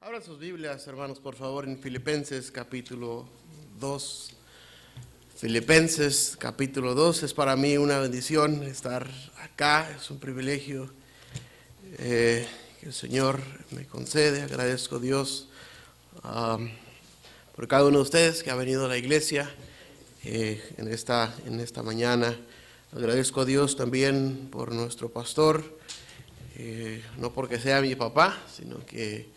Abran sus Biblias, hermanos, por favor, en Filipenses capítulo 2. Filipenses capítulo 2, es para mí una bendición estar acá, es un privilegio que el Señor me concede. Agradezco a Dios por cada uno de ustedes que ha venido a la iglesia en esta mañana. Agradezco a Dios también por nuestro pastor, no porque sea mi papá, sino que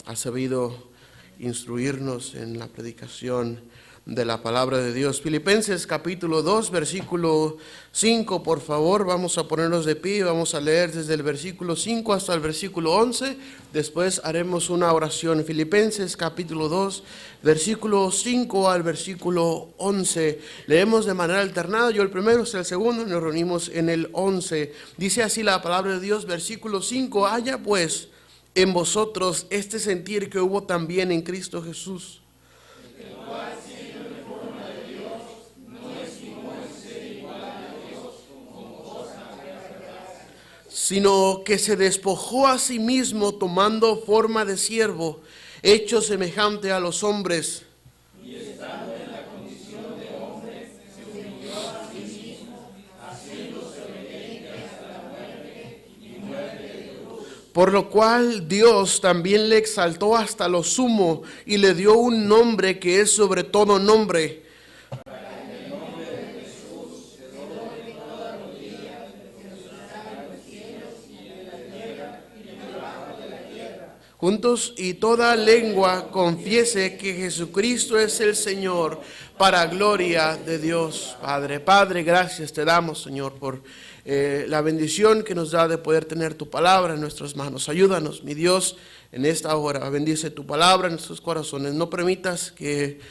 ha sabido instruirnos en la predicación de la palabra de Dios. Filipenses capítulo 2, versículo 5, por favor, vamos a ponernos de pie, vamos a leer desde el versículo 5 hasta el versículo 11, después haremos una oración. Filipenses capítulo 2, versículo 5 al versículo 11, leemos de manera alternada, yo el primero, usted el segundo, y nos reunimos en el 11. Dice así la palabra de Dios, versículo 5, haya pues en vosotros este sentir que hubo también en Cristo Jesús, el cual siendo en forma de Dios, no estimó el ser igual a Dios como cosa que aferrarse, sino que se despojó a sí mismo, tomando forma de siervo, hecho semejante a los hombres, y estando en la condición de hombre, se humilló a sí mismo, haciéndose obediente hasta la muerte y muerte de cruz. Por lo cual Dios también le exaltó hasta lo sumo y le dio un nombre que es sobre todo nombre, para que en el nombre de Jesús se doble toda rodilla de los que están en los cielos y en la tierra y debajo de la tierra, juntos, y toda lengua confiese que Jesucristo es el Señor, para gloria de Dios Padre. Padre, gracias te damos, Señor, por la bendición que nos da de poder tener tu palabra en nuestras manos. Ayúdanos, mi Dios, en esta hora. Bendice tu palabra en nuestros corazones. No permitas que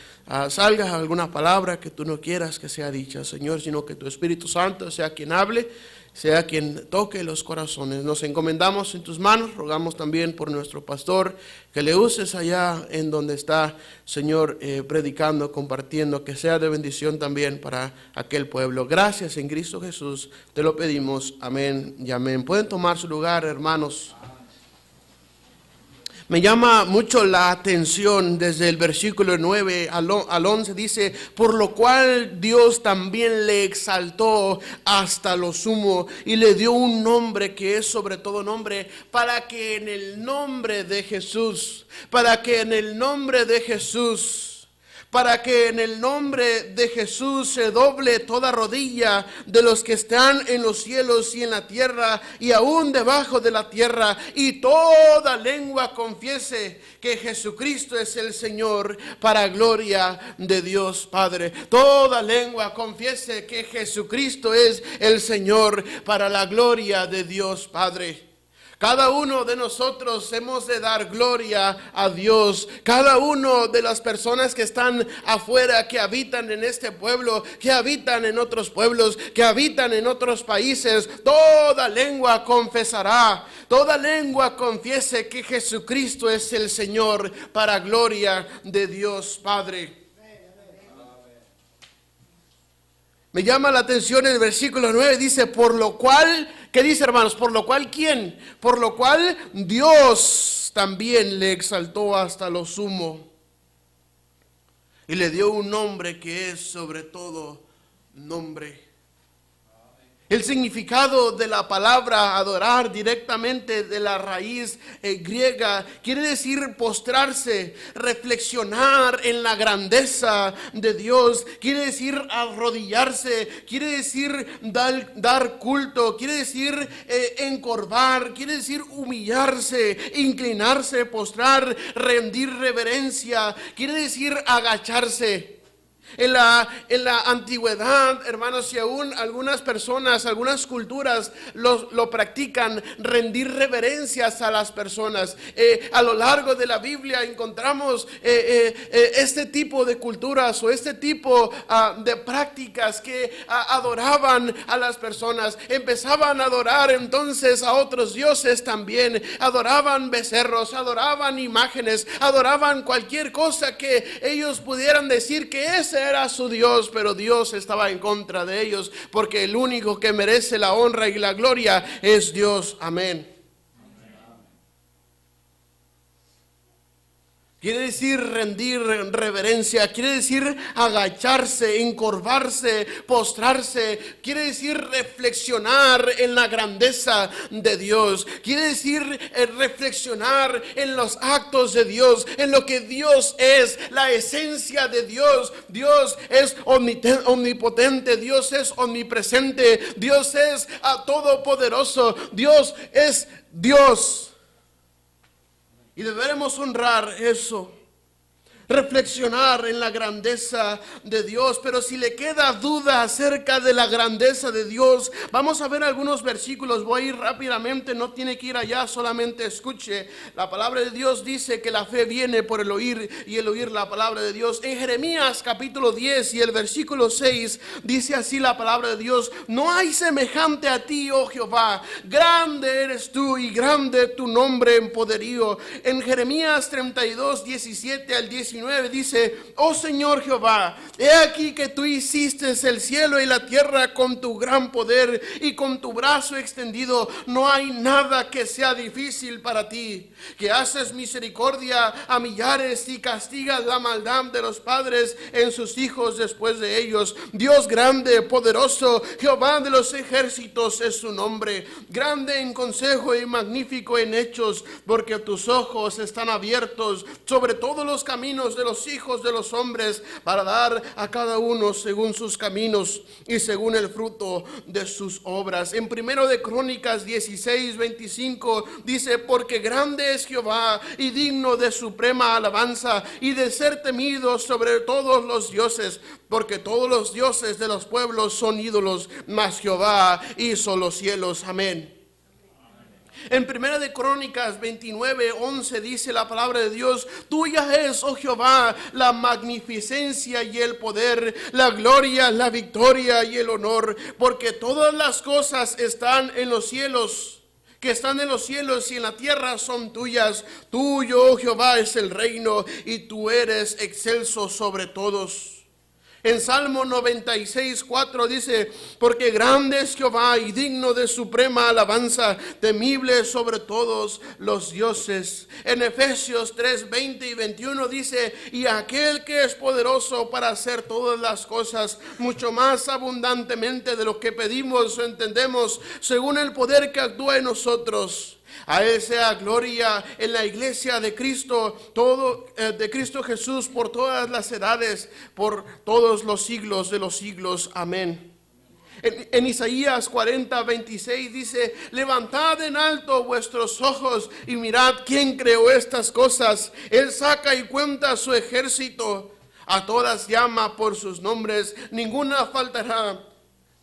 salga alguna palabra que tú no quieras que sea dicha, Señor, sino que tu Espíritu Santo sea quien hable, sea quien toque los corazones. Nos encomendamos en tus manos, rogamos también por nuestro pastor, que le uses allá en donde está, Señor, predicando, compartiendo, que sea de bendición también para aquel pueblo. Gracias en Cristo Jesús, te lo pedimos, amén y amén. Pueden tomar su lugar, hermanos. Me llama mucho la atención desde el versículo 9 al 11, dice, por lo cual Dios también le exaltó hasta lo sumo y le dio un nombre que es sobre todo nombre, para que en el nombre de Jesús, para que en el nombre de Jesús se doble toda rodilla de los que están en los cielos y en la tierra y aún debajo de la tierra, y toda lengua confiese que Jesucristo es el Señor, para gloria de Dios Padre. Toda lengua confiese que Jesucristo es el Señor, para la gloria de Dios Padre. Cada uno de nosotros hemos de dar gloria a Dios. Cada uno de las personas que están afuera, que habitan en este pueblo, que habitan en otros pueblos, que habitan en otros países, toda lengua confesará, toda lengua confiese que Jesucristo es el Señor, para gloria de Dios Padre. Me llama la atención el versículo 9, dice, por lo cual, ¿qué dice, hermanos? Por lo cual, ¿quién? Por lo cual Dios también le exaltó hasta lo sumo y le dio un nombre que es sobre todo nombre. El significado de la palabra adorar, directamente de la raíz griega, quiere decir postrarse, reflexionar en la grandeza de Dios, quiere decir arrodillarse, quiere decir dar culto, quiere decir encorvar, quiere decir humillarse, inclinarse, postrar, rendir reverencia, quiere decir agacharse. En la antigüedad, hermanos, y aún algunas personas, algunas culturas lo practican, rendir reverencias a las personas. A lo largo de la Biblia encontramos este tipo de culturas o este tipo de prácticas que adoraban a las personas. Empezaban a adorar entonces a otros dioses también. Adoraban becerros, adoraban imágenes, adoraban cualquier cosa que ellos pudieran decir que ese era su Dios, pero Dios estaba en contra de ellos, porque el único que merece la honra y la gloria es Dios. Amén. Quiere decir rendir reverencia, quiere decir agacharse, encorvarse, postrarse, quiere decir reflexionar en la grandeza de Dios, quiere decir reflexionar en los actos de Dios, en lo que Dios es, la esencia de Dios. Dios es omnipotente, Dios es omnipresente, Dios es todopoderoso, Dios es Dios. Y deberemos honrar eso, reflexionar en la grandeza de Dios. Pero si le queda duda acerca de la grandeza de Dios, vamos a ver algunos versículos. Voy a ir rápidamente, no tiene que ir allá, solamente escuche. La palabra de Dios dice que la fe viene por el oír y el oír la palabra de Dios. En Jeremías capítulo 10 y el versículo 6 dice así la palabra de Dios: no hay semejante a ti, oh Jehová, grande eres tú y grande tu nombre en poderío. En Jeremías 32, 17 al 19 dice: oh Señor Jehová, he aquí que tú hiciste el cielo y la tierra con tu gran poder y con tu brazo extendido. No hay nada que sea difícil para ti, que haces misericordia a millares y castigas la maldad de los padres en sus hijos después de ellos. Dios grande, poderoso, Jehová de los ejércitos es su nombre. Grande en consejo y magnífico en hechos, porque tus ojos están abiertos sobre todos los caminos de los hijos de los hombres, para dar a cada uno según sus caminos y según el fruto de sus obras. En primero de Crónicas 16, 25 dice: porque grande es Jehová y digno de suprema alabanza y de ser temido sobre todos los dioses, porque todos los dioses de los pueblos son ídolos, mas Jehová hizo los cielos. Amén. En primera de Crónicas 29, 11 dice la palabra de Dios: tuya es, oh Jehová, la magnificencia y el poder, la gloria, la victoria y el honor, porque todas las cosas están en los cielos, que están en los cielos y en la tierra son tuyas. Tuyo, oh Jehová, es el reino y tú eres excelso sobre todos. En Salmo 96, 4 dice: porque grande es Jehová y digno de suprema alabanza, temible sobre todos los dioses. En Efesios 3, 20 y 21 dice: y aquel que es poderoso para hacer todas las cosas mucho más abundantemente de lo que pedimos o entendemos, según el poder que actúa en nosotros. A Él sea gloria en la iglesia de Cristo, de Cristo Jesús, por todas las edades, por todos los siglos de los siglos. Amén. En Isaías 40, 26 dice: levantad en alto vuestros ojos y mirad quién creó estas cosas. Él saca y cuenta su ejército, a todas llama por sus nombres, ninguna faltará.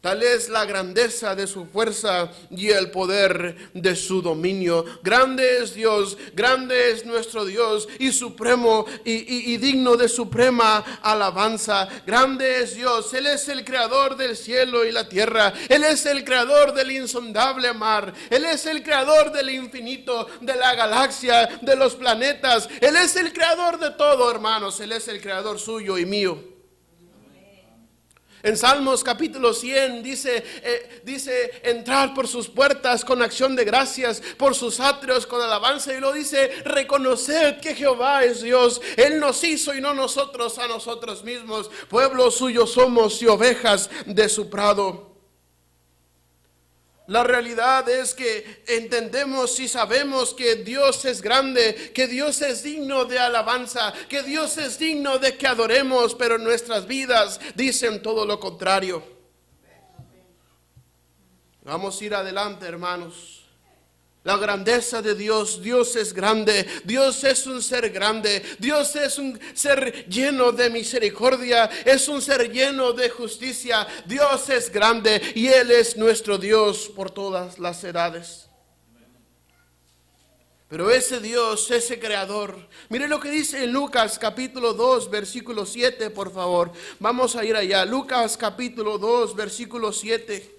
Tal es la grandeza de su fuerza y el poder de su dominio. Grande es Dios, grande es nuestro Dios y supremo y digno de suprema alabanza. Grande es Dios, Él es el creador del cielo y la tierra. Él es el creador del insondable mar. Él es el creador del infinito, de la galaxia, de los planetas. Él es el creador de todo, hermanos. Él es el creador suyo y mío. En Salmos capítulo 100 dice, entrar por sus puertas con acción de gracias, por sus atrios con alabanza. Y lo dice: reconoced que Jehová es Dios. Él nos hizo y no nosotros a nosotros mismos. Pueblo suyo somos y ovejas de su prado. La realidad es que entendemos y sabemos que Dios es grande, que Dios es digno de alabanza, que Dios es digno de que adoremos, pero nuestras vidas dicen todo lo contrario. Vamos a ir adelante, hermanos. La grandeza de Dios: Dios es grande, Dios es un ser grande, Dios es un ser lleno de misericordia, es un ser lleno de justicia. Dios es grande y Él es nuestro Dios por todas las edades. Pero ese Dios, ese creador, mire lo que dice en Lucas capítulo 2, versículo 7, por favor. Vamos a ir allá. Lucas capítulo 2, versículo 7.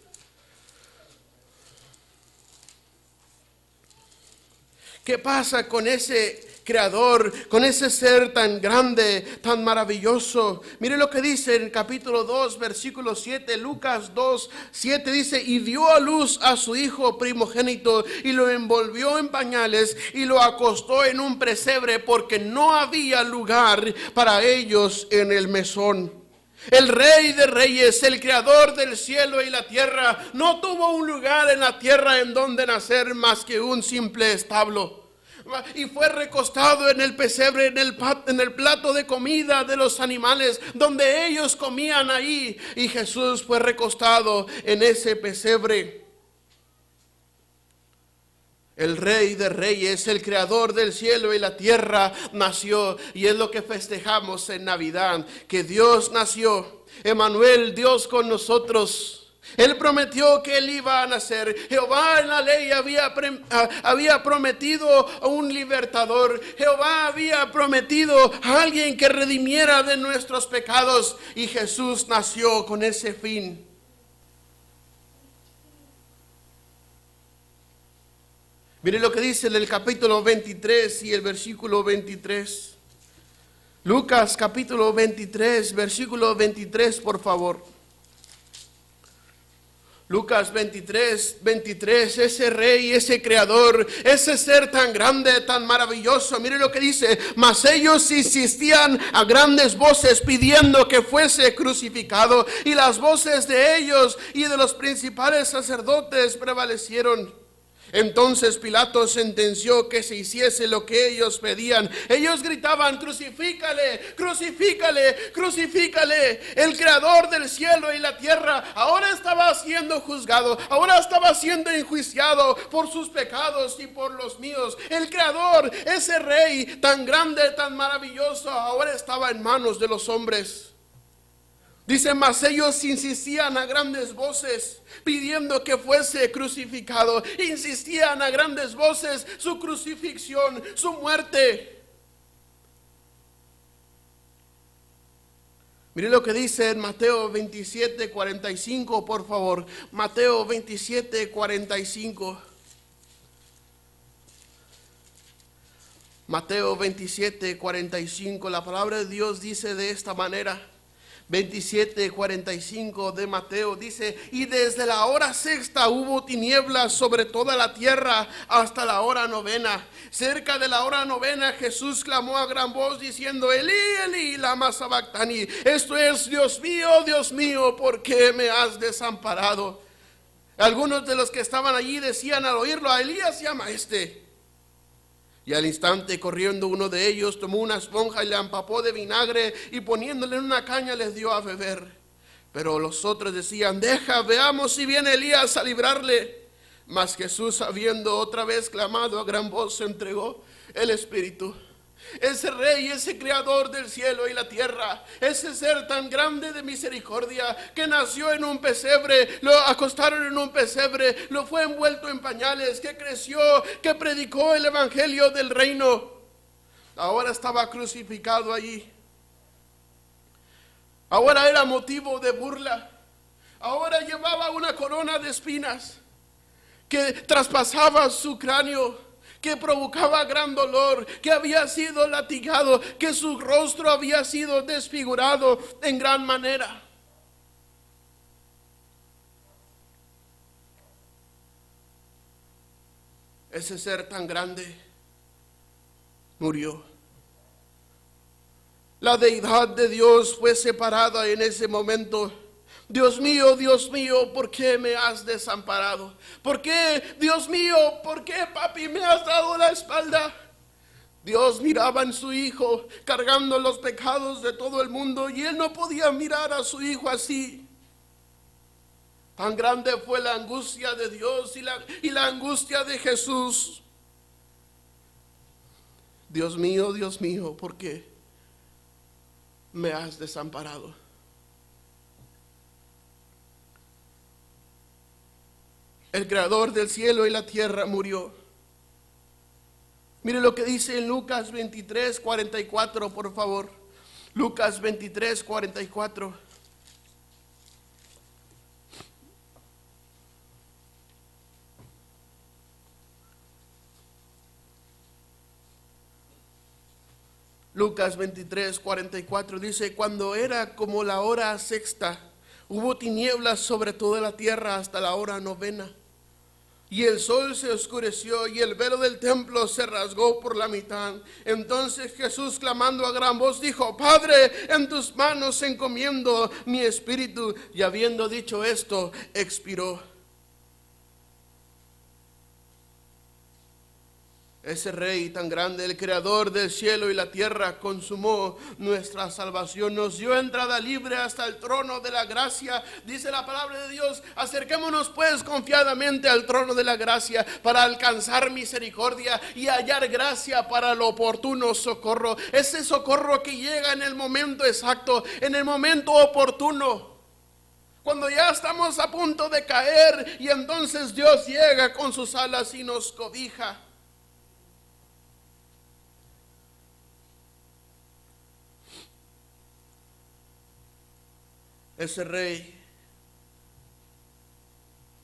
¿Qué pasa con ese creador, con ese ser tan grande, tan maravilloso. Mire lo que dice en capítulo 2, versículo 7, Lucas 2, 7 dice: y dio a luz a su hijo primogénito y lo envolvió en pañales y lo acostó en un pesebre porque no había lugar para ellos en el mesón. El Rey de Reyes, el creador del cielo y la tierra, no tuvo un lugar en la tierra en donde nacer más que un simple establo. Y fue recostado en el pesebre, en el plato de comida de los animales, donde ellos comían ahí. Y Jesús fue recostado en ese pesebre. El Rey de Reyes, el creador del cielo y la tierra, nació. Y es lo que festejamos en Navidad, que Dios nació. Emmanuel, Dios con nosotros. Él prometió que Él iba a nacer. Jehová en la ley había prometido a un libertador. Jehová había prometido a alguien que redimiera de nuestros pecados. Y Jesús nació con ese fin. Mire lo que dice en el capítulo 23 y el versículo 23. Lucas capítulo 23, versículo 23, por favor. Lucas 23, 23, ese rey, ese creador, ese ser tan grande, tan maravilloso. Mire lo que dice: mas ellos insistían a grandes voces pidiendo que fuese crucificado, y las voces de ellos y de los principales sacerdotes prevalecieron. Entonces Pilato sentenció que se hiciese lo que ellos pedían. Ellos gritaban: crucifícale, crucifícale, crucifícale. El creador del cielo y la tierra ahora estaba siendo juzgado, ahora estaba siendo enjuiciado por sus pecados y por los míos. El creador, ese rey tan grande, tan maravilloso, ahora estaba en manos de los hombres. Dice: mas ellos insistían a grandes voces pidiendo que fuese crucificado. Insistían a grandes voces su crucifixión, su muerte. Mire lo que dice en Mateo 27, 45, por favor. Mateo 27, 45. Mateo 27, 45. La palabra de Dios dice de esta manera. 27:45 de Mateo dice: y desde la hora sexta hubo tinieblas sobre toda la tierra hasta la hora novena. Cerca de la hora novena Jesús clamó a gran voz diciendo: Elí, Elí, lama sabactani. Esto es: Dios mío, ¿por qué me has desamparado? Algunos de los que estaban allí decían al oírlo: a Elías llama este. Y al instante, corriendo uno de ellos, tomó una esponja y la empapó de vinagre y poniéndole en una caña les dio a beber. Pero los otros decían: deja, veamos si viene Elías a librarle. Mas Jesús, habiendo otra vez clamado a gran voz, se entregó el Espíritu. Ese rey, ese creador del cielo y la tierra, ese ser tan grande de misericordia, que nació en un pesebre, lo acostaron en un pesebre, lo fue envuelto en pañales, que creció, que predicó el evangelio del reino, ahora estaba crucificado allí. Ahora era motivo de burla. Ahora llevaba una corona de espinas que traspasaba su cráneo, que provocaba gran dolor, que había sido latigado, que su rostro había sido desfigurado en gran manera. Ese ser tan grande murió. La deidad de Dios fue separada en ese momento. Dios mío, ¿por qué me has desamparado? ¿Por qué, Dios mío, por qué, papi, me has dado la espalda? Dios miraba en su hijo cargando los pecados de todo el mundo, y él no podía mirar a su hijo así. Tan grande fue la angustia de Dios y la angustia de Jesús. Dios mío, ¿por qué me has desamparado? El creador del cielo y la tierra murió. Mire lo que dice en Lucas 23, 44, por favor. Lucas 23, 44. Lucas 23:44 dice: cuando era como la hora sexta, hubo tinieblas sobre toda la tierra hasta la hora novena. Y el sol se oscureció y el velo del templo se rasgó por la mitad. Entonces Jesús, clamando a gran voz, dijo: Padre, en tus manos encomiendo mi espíritu. Y habiendo dicho esto, expiró. Ese Rey tan grande, el Creador del cielo y la tierra, consumó nuestra salvación, nos dio entrada libre hasta el trono de la gracia. Dice la palabra de Dios: acerquémonos pues confiadamente al trono de la gracia para alcanzar misericordia y hallar gracia para el oportuno socorro. Ese socorro que llega en el momento exacto, en el momento oportuno, cuando ya estamos a punto de caer, y entonces Dios llega con sus alas y nos cobija. Ese Rey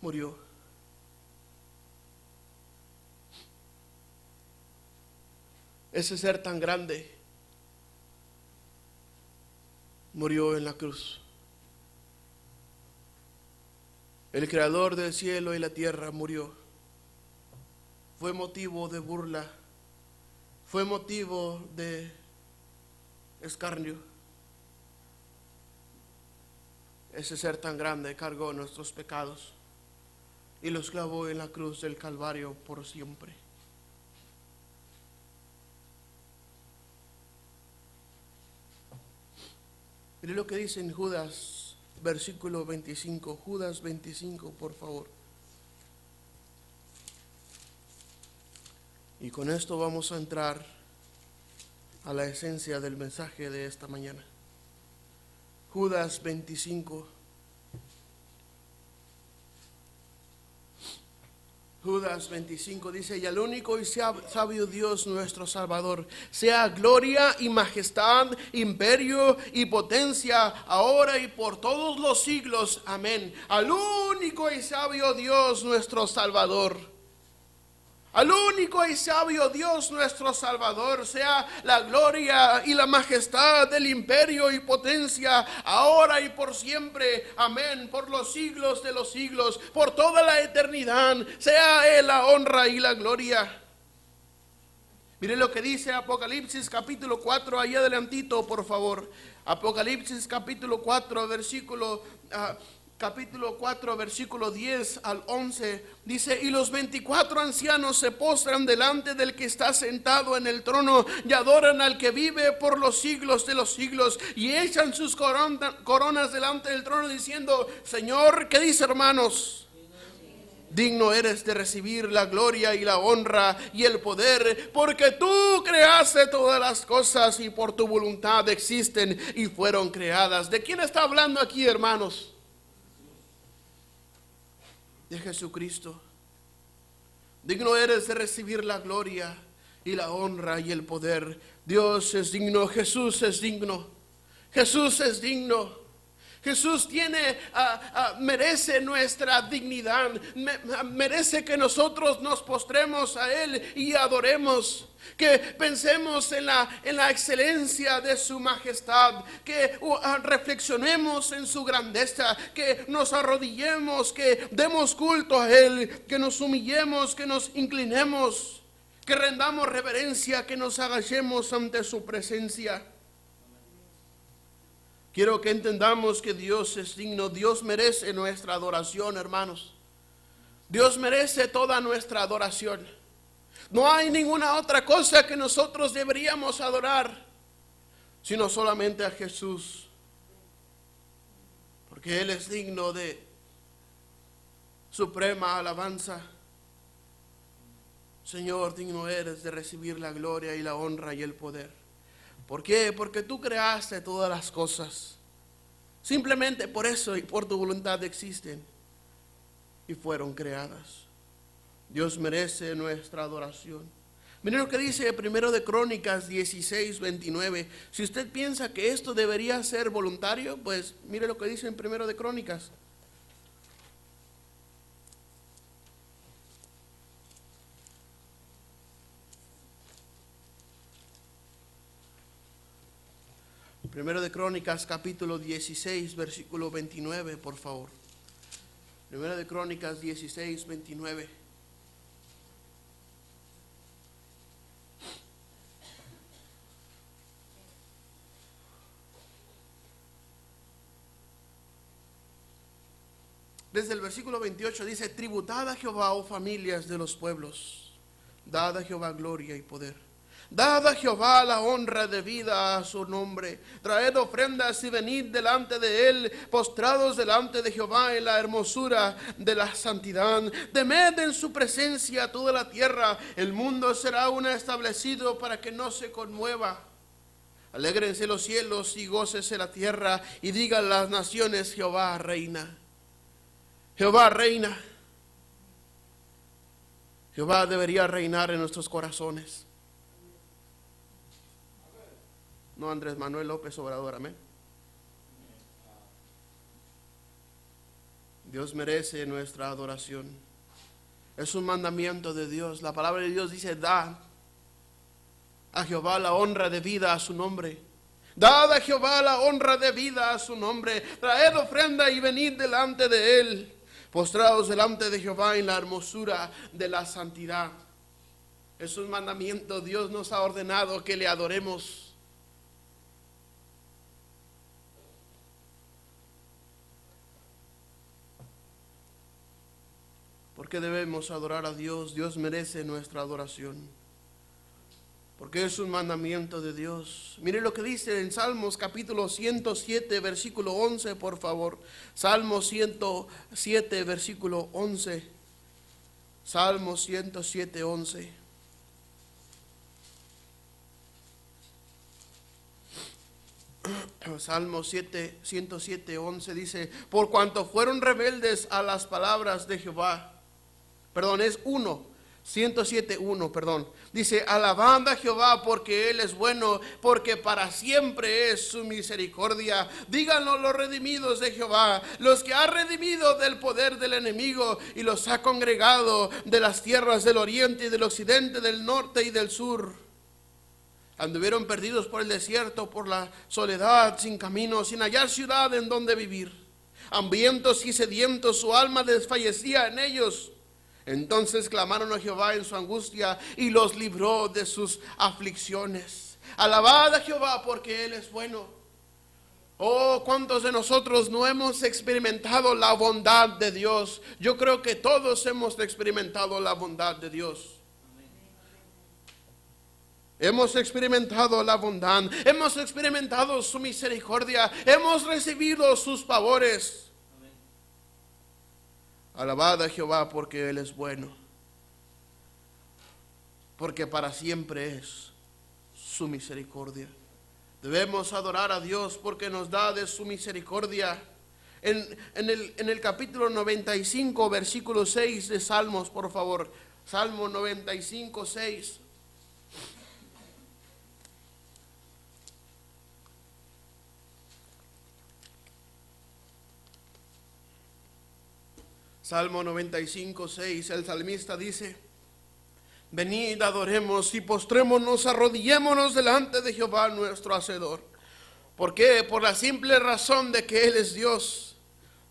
murió. Ese ser tan grande murió en la cruz. El Creador del cielo y la tierra murió. Fue motivo de burla, fue motivo de escarnio. Ese ser tan grande cargó nuestros pecados y los clavó en la cruz del Calvario por siempre. Mire lo que dice en Judas, versículo 25. Judas 25, por favor. Y con esto vamos a entrar a la esencia del mensaje de esta mañana. Judas 25. Judas 25 dice: y al único y sabio Dios nuestro Salvador, sea gloria y majestad, imperio y potencia, ahora y por todos los siglos. Amén. Al único y sabio Dios nuestro Salvador, al único y sabio Dios nuestro Salvador, sea la gloria y la majestad del imperio y potencia, ahora y por siempre. Amén. Por los siglos de los siglos, por toda la eternidad, sea Él la honra y la gloria. Mire lo que dice Apocalipsis capítulo 4, ahí adelantito, por favor. Apocalipsis capítulo 4, versículo 10 al 11, dice: y los 24 ancianos se postran delante del que está sentado en el trono y adoran al que vive por los siglos de los siglos, y echan sus coronas delante del trono diciendo: Señor, ¿qué dice, hermanos? Digno eres de recibir la gloria y la honra y el poder, porque tú creaste todas las cosas y por tu voluntad existen y fueron creadas. ¿De quién está hablando aquí, hermanos? De Jesucristo. Digno eres de recibir la gloria y la honra y el poder. Dios es digno, Jesús es digno, Jesús es digno. Jesús merece nuestra dignidad, merece que nosotros nos postremos a Él y adoremos, que pensemos en la excelencia de su majestad, que reflexionemos en su grandeza, que nos arrodillemos, que demos culto a Él, que nos humillemos, que nos inclinemos, que rendamos reverencia, que nos agachemos ante su presencia. Quiero que entendamos que Dios es digno. Dios merece nuestra adoración, hermanos. Dios merece toda nuestra adoración. No hay ninguna otra cosa que nosotros deberíamos adorar, sino solamente a Jesús, porque Él es digno de suprema alabanza. Señor, digno eres de recibir la gloria y la honra y el poder. ¿Por qué? Porque tú creaste todas las cosas. Simplemente por eso y por tu voluntad existen y fueron creadas. Dios merece nuestra adoración. Miren lo que dice 1 de Crónicas 16, 29. Si usted piensa que esto debería ser voluntario, pues mire lo que dice en 1 de Crónicas. Primero de Crónicas, capítulo 16, versículo 29, por favor. Primero de Crónicas 16, 29. Desde el versículo 28 dice: tributad a Jehová, oh familias de los pueblos, dad a Jehová gloria y poder. Dad a Jehová la honra debida a su nombre. Traed ofrendas y venid delante de él, postrados delante de Jehová en la hermosura de la santidad. Temed en su presencia toda la tierra. El mundo será aún establecido para que no se conmueva. Alégrense los cielos y gócese la tierra, y digan las naciones: Jehová reina. Jehová reina. Jehová debería reinar en nuestros corazones. No Andrés Manuel López Obrador, amén. Dios merece nuestra adoración. Es un mandamiento de Dios. La palabra de Dios dice: dad a Jehová la honra debida a su nombre. Dad a Jehová la honra debida a su nombre. Traed ofrenda y venid delante de él, postrados delante de Jehová en la hermosura de la santidad. Es un mandamiento. Dios nos ha ordenado que le adoremos. Porque debemos adorar a Dios. Dios merece nuestra adoración, porque es un mandamiento de Dios. Mire lo que dice en Salmos capítulo 107, versículo 11, por favor. Salmo 107, versículo 11. Salmo 107, 11. Salmo 107, 11 dice: por cuanto fueron rebeldes a las palabras de Jehová. Perdón, es 107:1, perdón. Dice: alabad a Jehová porque Él es bueno, porque para siempre es su misericordia. Díganlo los redimidos de Jehová, los que ha redimido del poder del enemigo y los ha congregado de las tierras del oriente y del occidente, del norte y del sur. Anduvieron perdidos por el desierto, por la soledad, sin camino, sin hallar ciudad en donde vivir. Hambrientos y sedientos, su alma desfallecía en ellos. Entonces clamaron a Jehová en su angustia y los libró de sus aflicciones. Alabad a Jehová porque Él es bueno. Oh, ¿cuántos de nosotros no hemos experimentado la bondad de Dios? Yo creo que todos hemos experimentado la bondad de Dios. Hemos experimentado la bondad, hemos experimentado su misericordia, hemos recibido sus favores. Alabad a Jehová porque Él es bueno, porque para siempre es su misericordia. Debemos adorar a Dios porque nos da de su misericordia. En el capítulo 95, versículo 6 de Salmos, por favor. Salmo 95, 6. Salmo 95, 6, el salmista dice: venid, adoremos y postrémonos, arrodillémonos delante de Jehová nuestro Hacedor. ¿Por qué? Por la simple razón de que Él es Dios,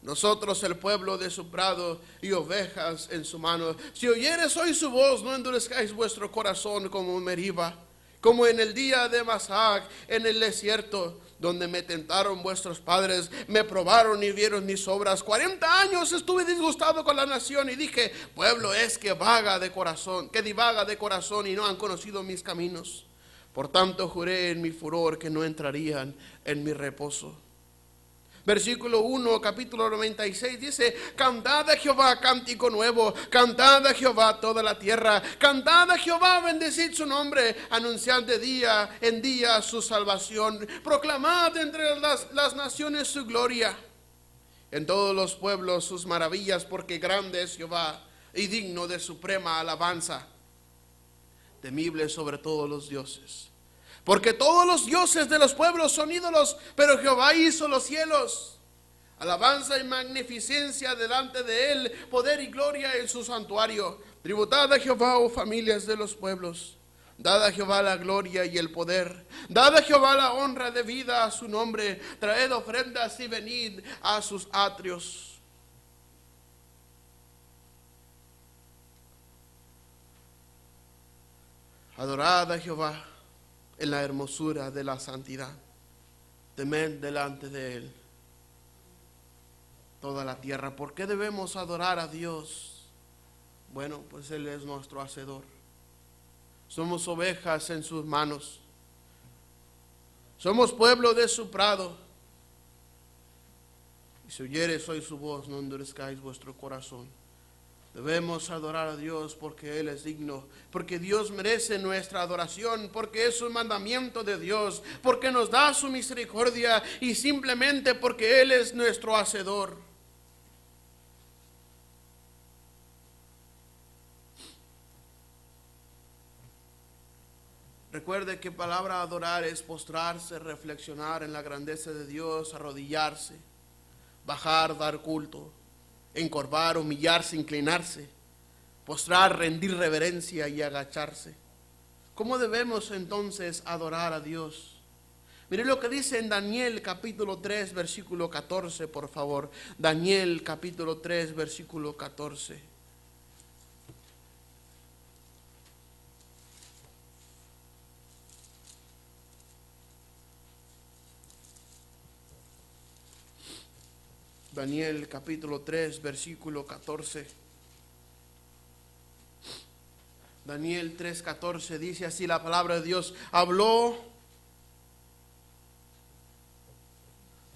nosotros el pueblo de su prado y ovejas en su mano. Si oyeres hoy su voz, no endurezcáis vuestro corazón como en Meriba, como en el día de Masac, en el desierto, donde me tentaron vuestros padres, me probaron y vieron mis obras. 40 años estuve disgustado con la nación y dije: pueblo es que vaga de corazón, que divaga de corazón y no han conocido mis caminos. Por tanto juré en mi furor que no entrarían en mi reposo. Versículo 1, capítulo 96 dice: cantad a Jehová cántico nuevo, cantad a Jehová toda la tierra, cantad a Jehová, bendecid su nombre, anunciad de día en día su salvación, proclamad entre las naciones su gloria, en todos los pueblos sus maravillas, porque grande es Jehová y digno de suprema alabanza, temible sobre todos los dioses. Porque todos los dioses de los pueblos son ídolos, pero Jehová hizo los cielos. Alabanza y magnificencia delante de él, poder y gloria en su santuario. Tributad a Jehová, oh familias de los pueblos. Dad a Jehová la gloria y el poder. Dad a Jehová la honra debida a su nombre. Traed ofrendas y venid a sus atrios. Adorad a Jehová en la hermosura de la santidad. Temed delante de Él toda la tierra. ¿Por qué debemos adorar a Dios? Bueno, pues Él es nuestro hacedor. Somos ovejas en sus manos. Somos pueblo de su prado. Y si oyereis hoy su voz, no endurezcáis vuestro corazón. Debemos adorar a Dios porque Él es digno, porque Dios merece nuestra adoración, porque es un mandamiento de Dios, porque nos da su misericordia y simplemente porque Él es nuestro hacedor. Recuerde que palabra adorar es postrarse, reflexionar en la grandeza de Dios, arrodillarse, bajar, dar culto, encorvar, humillarse, inclinarse, postrar, rendir reverencia y agacharse. ¿Cómo debemos entonces adorar a Dios? Mire lo que dice en Daniel capítulo 3 versículo 14, por favor. Daniel capítulo 3 versículo 14. Daniel capítulo 3 versículo 14. Daniel 3:14 dice así la palabra de Dios. Habló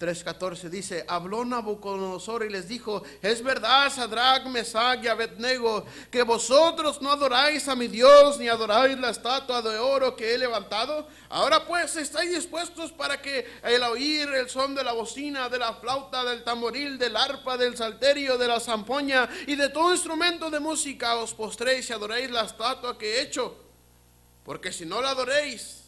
3:14 dice, habló Nabucodonosor y les dijo, es verdad, Sadrach, Mesach y Abednego, que vosotros no adoráis a mi Dios, ni adoráis la estatua de oro que he levantado. Ahora pues, ¿estáis dispuestos para que al oír el son de la bocina, de la flauta, del tamboril, del arpa, del salterio, de la zampoña y de todo instrumento de música, os postréis y adoréis la estatua que he hecho? Porque si no la adoréis,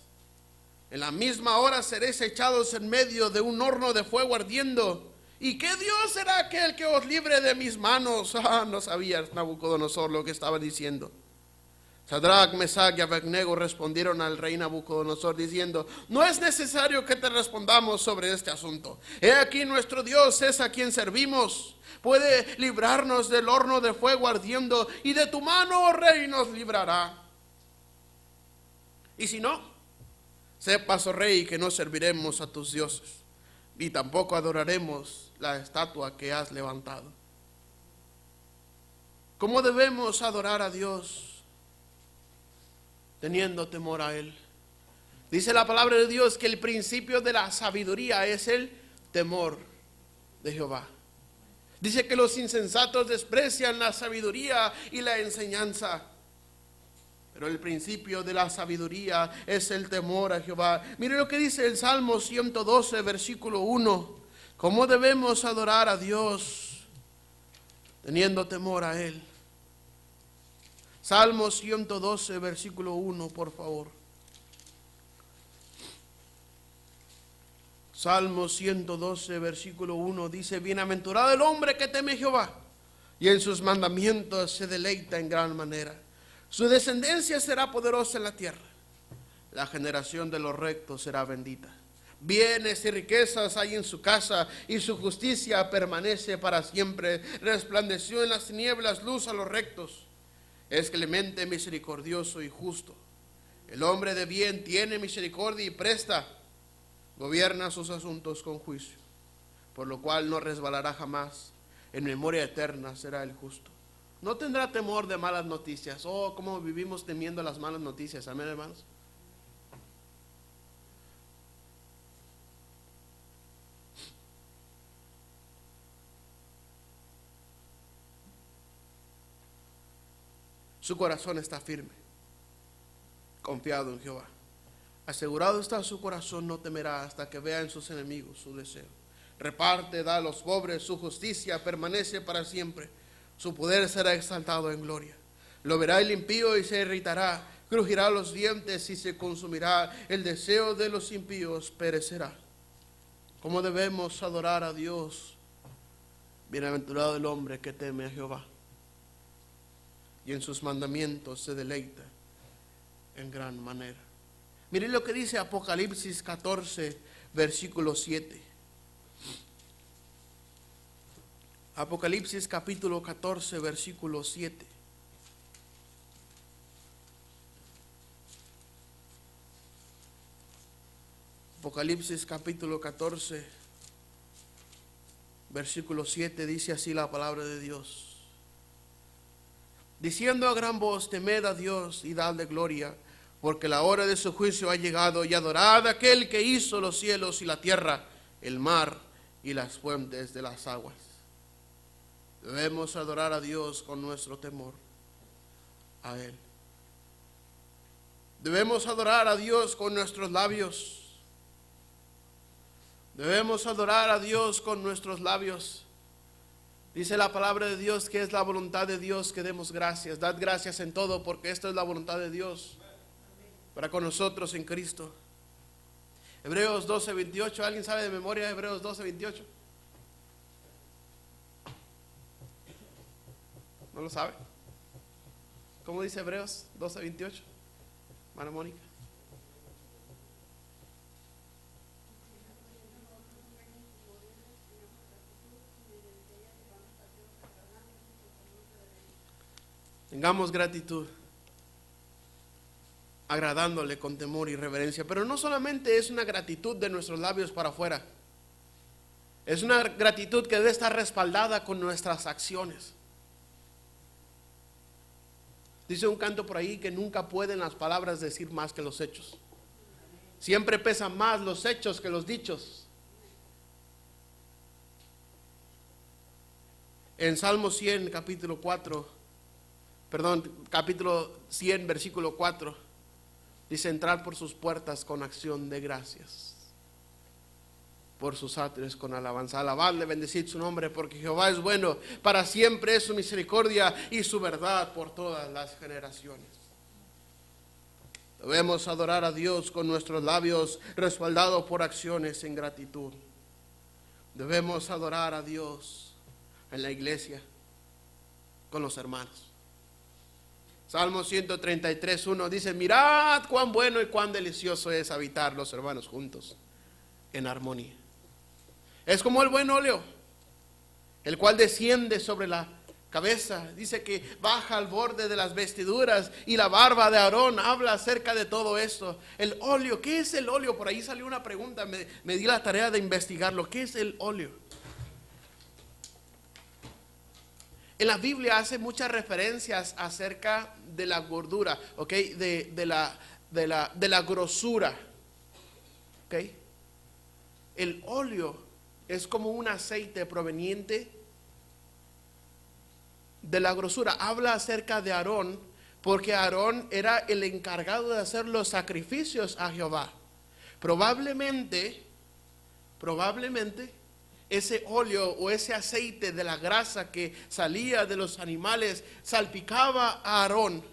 en la misma hora seréis echados en medio de un horno de fuego ardiendo. ¿Y qué Dios será aquel que os libre de mis manos? No sabía Nabucodonosor lo que estaba diciendo. Sadrach, Mesach y Abednego respondieron al rey Nabucodonosor diciendo, no es necesario que te respondamos sobre este asunto. He aquí nuestro Dios es a quien servimos. Puede librarnos del horno de fuego ardiendo y de tu mano, oh rey, nos librará. Y si no, sepas, oh rey, que no serviremos a tus dioses, y tampoco adoraremos la estatua que has levantado. ¿Cómo debemos adorar a Dios? Teniendo temor a Él. Dice la palabra de Dios que el principio de la sabiduría es el temor de Jehová. Dice que los insensatos desprecian la sabiduría y la enseñanza. Pero el principio de la sabiduría es el temor a Jehová. Mire lo que dice el Salmo 112, versículo 1. ¿Cómo debemos adorar a Dios? Teniendo temor a Él. Salmo 112, versículo 1, por favor. Salmo 112, versículo 1 dice, bienaventurado el hombre que teme a Jehová, y en sus mandamientos se deleita en gran manera. Su descendencia será poderosa en la tierra. La generación de los rectos será bendita. Bienes y riquezas hay en su casa, y su justicia permanece para siempre. Resplandeció en las tinieblas luz a los rectos. Es clemente, misericordioso y justo. El hombre de bien tiene misericordia y presta. Gobierna sus asuntos con juicio, por lo cual no resbalará jamás. En memoria eterna será el justo. No tendrá temor de malas noticias. Oh, cómo vivimos temiendo las malas noticias. Amén, hermanos. Su corazón está firme, confiado en Jehová. Asegurado está su corazón, no temerá hasta que vea en sus enemigos su deseo. Reparte, da a los pobres, su justicia permanece para siempre. Su poder será exaltado en gloria. Lo verá el impío y se irritará, crujirá los dientes y se consumirá. El deseo de los impíos perecerá. ¿Cómo debemos adorar a Dios? Bienaventurado el hombre que teme a Jehová, y en sus mandamientos se deleita en gran manera. Miren lo que dice Apocalipsis 14, versículo 7. Apocalipsis capítulo 14, versículo 7. Apocalipsis capítulo 14, versículo 7, dice así la palabra de Dios. Diciendo a gran voz, temed a Dios y dadle gloria, porque la hora de su juicio ha llegado, y adorad a aquel que hizo los cielos y la tierra, el mar y las fuentes de las aguas. Debemos adorar a Dios con nuestro temor a Él. Debemos adorar a Dios con nuestros labios. Debemos adorar a Dios con nuestros labios. Dice la palabra de Dios que es la voluntad de Dios que demos gracias. Dad gracias en todo, porque esta es la voluntad de Dios para con nosotros en Cristo. Hebreos 12, 28. ¿Alguien sabe de memoria Hebreos 12, 28? ¿No lo sabe? ¿Cómo dice Hebreos 12, 28? Hermana Mónica. Tengamos gratitud, agradándole con temor y reverencia. Pero no solamente es una gratitud de nuestros labios para afuera. Es una gratitud que debe estar respaldada con nuestras acciones. Dice un canto por ahí que nunca pueden las palabras decir más que los hechos. Siempre pesan más los hechos que los dichos. En Salmo 100, capítulo 100, versículo 4, dice: entrar por sus puertas con acción de gracias, por sus atrios con alabanza. Alabadle, bendecid su nombre, porque Jehová es bueno, para siempre es su misericordia y su verdad por todas las generaciones. Debemos adorar a Dios con nuestros labios, respaldados por acciones en gratitud. Debemos adorar a Dios en la iglesia, con los hermanos. Salmo 133, 1 dice: mirad cuán bueno y cuán delicioso es habitar los hermanos juntos en armonía. Es como el buen óleo, el cual desciende sobre la cabeza. Dice que baja al borde de las vestiduras, y la barba de Aarón habla acerca de todo esto. El óleo, ¿qué es el óleo? Por ahí salió una pregunta, me di la tarea de investigarlo. ¿Qué es el óleo? En la Biblia hace muchas referencias acerca de la gordura, ¿ok? De la grosura, ¿ok? El óleo es como un aceite proveniente de la grosura. Habla acerca de Aarón, porque Aarón era el encargado de hacer los sacrificios a Jehová. Probablemente ese óleo o ese aceite de la grasa que salía de los animales salpicaba a Aarón.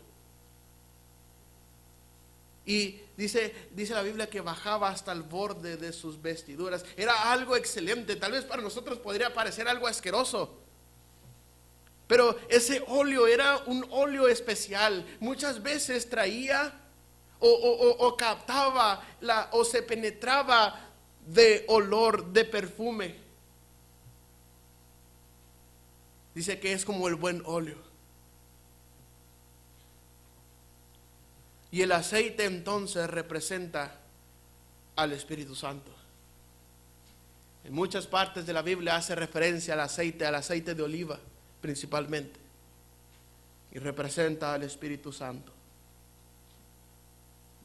Y dice la Biblia que bajaba hasta el borde de sus vestiduras. Era algo excelente. Tal vez para nosotros podría parecer algo asqueroso, pero ese óleo era un óleo especial. Muchas veces traía o captaba o se penetraba de olor, de perfume. Dice que es como el buen óleo. Y el aceite entonces representa al Espíritu Santo. En muchas partes de la Biblia hace referencia al aceite de oliva principalmente, y representa al Espíritu Santo.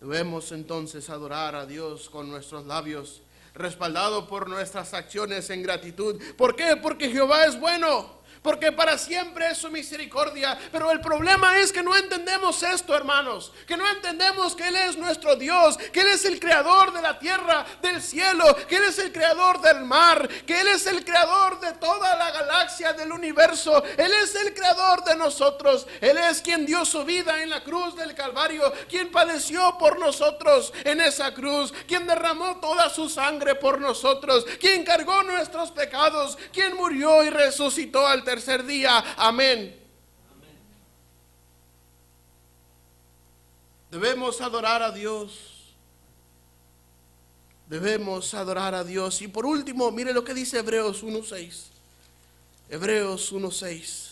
Debemos entonces adorar a Dios con nuestros labios, respaldado por nuestras acciones en gratitud. ¿Por qué? Porque Jehová es bueno, porque para siempre es su misericordia. Pero el problema es que no entendemos esto, hermanos, que no entendemos que Él es nuestro Dios, que Él es el creador de la tierra, del cielo, que Él es el creador del mar, que Él es el creador de toda la galaxia, del universo. Él es el creador de nosotros. Él es quien dio su vida en la cruz del Calvario, quien padeció por nosotros en esa cruz, quien derramó toda su sangre por nosotros, quien cargó nuestros pecados, quien murió y resucitó al tercer día. Amén. Debemos adorar a Dios. Debemos adorar a Dios. Y por último, mire lo que dice Hebreos 1:6. Hebreos 1:6.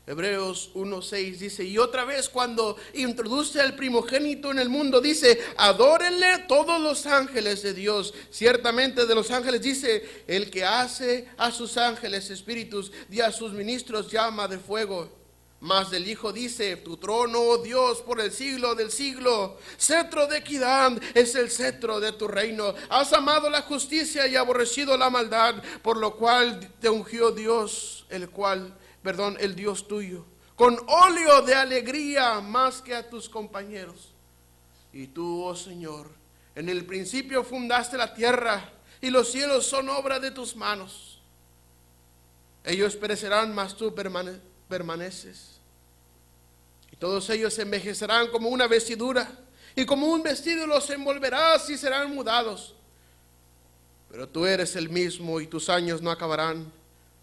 Hebreos 1:6 dice, y otra vez cuando introduce al primogénito en el mundo, dice, adórenle todos los ángeles de Dios. Ciertamente de los ángeles dice, el que hace a sus ángeles espíritus y a sus ministros llama de fuego. Mas del Hijo dice, tu trono, oh Dios, por el siglo del siglo. Cetro de equidad es el cetro de tu reino. Has amado la justicia y aborrecido la maldad, por lo cual te ungió Dios, el Dios tuyo, con óleo de alegría más que a tus compañeros. Y tú, oh Señor, en el principio fundaste la tierra, y los cielos son obra de tus manos. Ellos perecerán, mas tú permaneces. Y todos ellos envejecerán como una vestidura, y como un vestido los envolverás y serán mudados. Pero tú eres el mismo, y tus años no acabarán.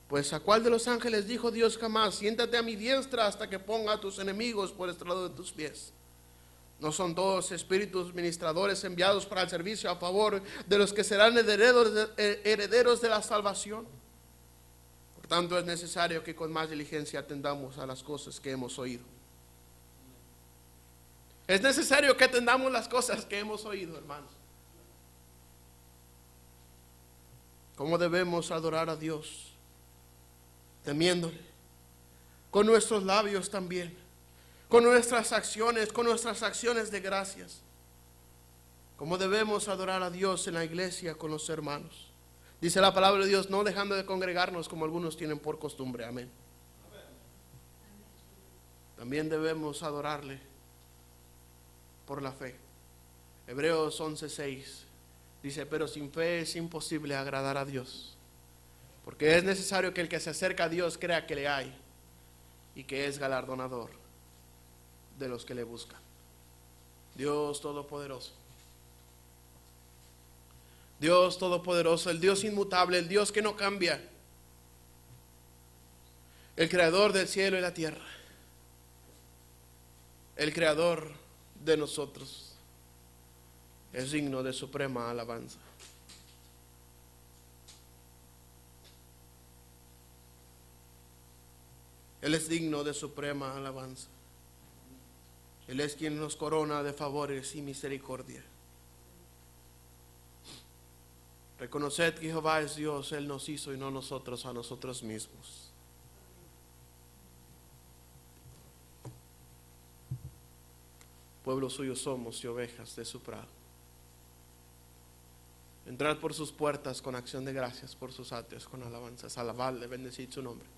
Pues ¿a cuál de los ángeles dijo Dios jamás, siéntate a mi diestra hasta que ponga a tus enemigos por estrado de tus pies? ¿No son todos espíritus ministradores enviados para el servicio a favor de los que serán herederos de la salvación? Por tanto, es necesario que con más diligencia atendamos a las cosas que hemos oído. Es necesario que atendamos las cosas que hemos oído, hermanos. ¿Cómo debemos adorar a Dios? Temiéndole, con nuestros labios también, con nuestras acciones de gracias. Como debemos adorar a Dios en la iglesia con los hermanos. Dice la palabra de Dios, no dejando de congregarnos como algunos tienen por costumbre. Amén. También debemos adorarle por la fe. Hebreos 11:6 dice, pero sin fe es imposible agradar a Dios. Porque es necesario que el que se acerca a Dios crea que le hay y que es galardonador de los que le buscan. Dios Todopoderoso. Dios Todopoderoso, el Dios inmutable, el Dios que no cambia. El creador del cielo y la tierra. El creador de nosotros. Es digno de suprema alabanza. Él es digno de suprema alabanza. Él es quien nos corona de favores y misericordia. Reconoced que Jehová es Dios, Él nos hizo y no nosotros a nosotros mismos. Pueblo suyo somos y ovejas de su prado. Entrad por sus puertas con acción de gracias, por sus atrios con alabanzas. Alabadle, bendecid su nombre.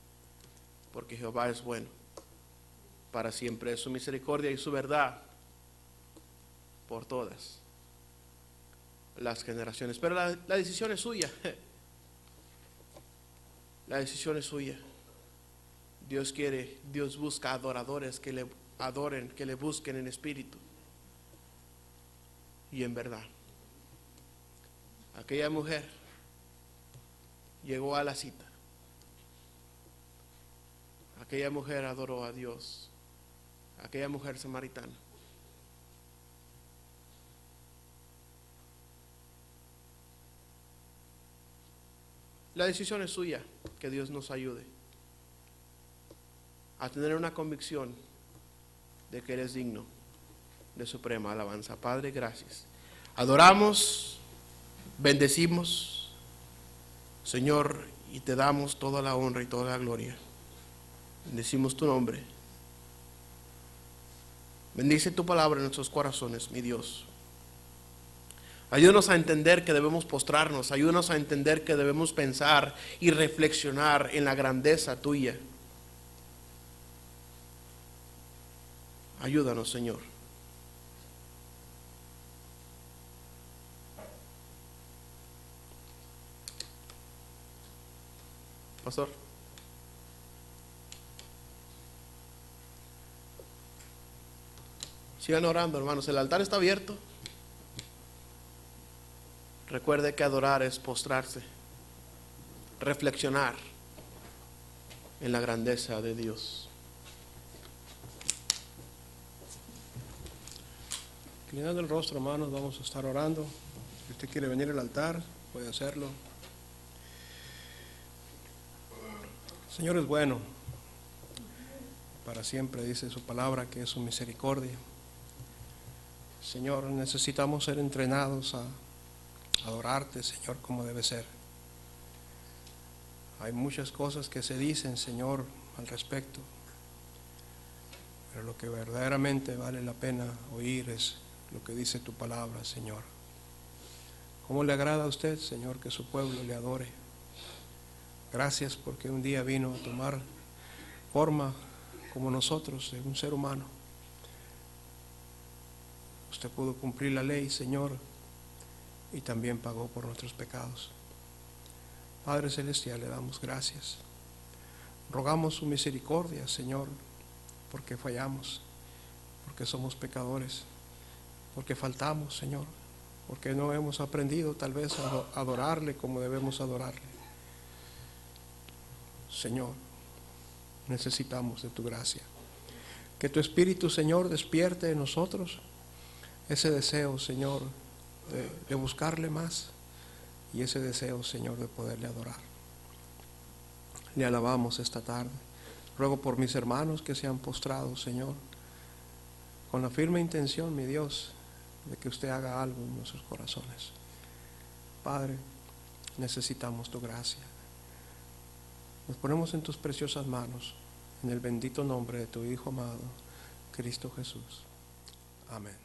Porque Jehová es bueno, para siempre es su misericordia y su verdad por todas las generaciones. Pero la decisión es suya. La decisión es suya. Dios busca adoradores que le adoren, que le busquen en espíritu y en verdad. Aquella mujer llegó a la cita. Aquella mujer adoró a Dios. Aquella mujer samaritana. La decisión es suya. Que Dios nos ayude a tener una convicción de que eres digno de suprema alabanza. Padre, gracias. Adoramos, bendecimos, Señor, y te damos toda la honra y toda la gloria. Bendecimos tu nombre. Bendice tu palabra en nuestros corazones, mi Dios. Ayúdanos a entender que debemos postrarnos. Ayúdanos a entender que debemos pensar y reflexionar en la grandeza tuya. Ayúdanos, Señor. Pastor. Sigan orando, hermanos. El altar está abierto. Recuerde que adorar es postrarse, reflexionar en la grandeza de Dios. Inclinando el rostro, hermanos, vamos a estar orando. Si usted quiere venir al altar, puede hacerlo. El Señor es bueno. Para siempre dice su palabra que es su misericordia. Señor, necesitamos ser entrenados a adorarte, Señor, como debe ser. Hay muchas cosas que se dicen, Señor, al respecto, pero lo que verdaderamente vale la pena oír es lo que dice tu palabra, Señor. ¿Cómo le agrada a usted, Señor, que su pueblo le adore? Gracias porque un día vino a tomar forma como nosotros, de un ser humano. Usted pudo cumplir la ley, Señor, y también pagó por nuestros pecados. Padre Celestial, le damos gracias. Rogamos su misericordia, Señor, porque fallamos, porque somos pecadores, porque faltamos, Señor, porque no hemos aprendido tal vez a adorarle como debemos adorarle. Señor, necesitamos de tu gracia. Que tu Espíritu, Señor, despierte en nosotros ese deseo, Señor, de buscarle más, y ese deseo, Señor, de poderle adorar. Le alabamos esta tarde. Ruego por mis hermanos que se han postrado, Señor, con la firme intención, mi Dios, de que usted haga algo en nuestros corazones. Padre, necesitamos tu gracia. Nos ponemos en tus preciosas manos, en el bendito nombre de tu Hijo amado, Cristo Jesús. Amén.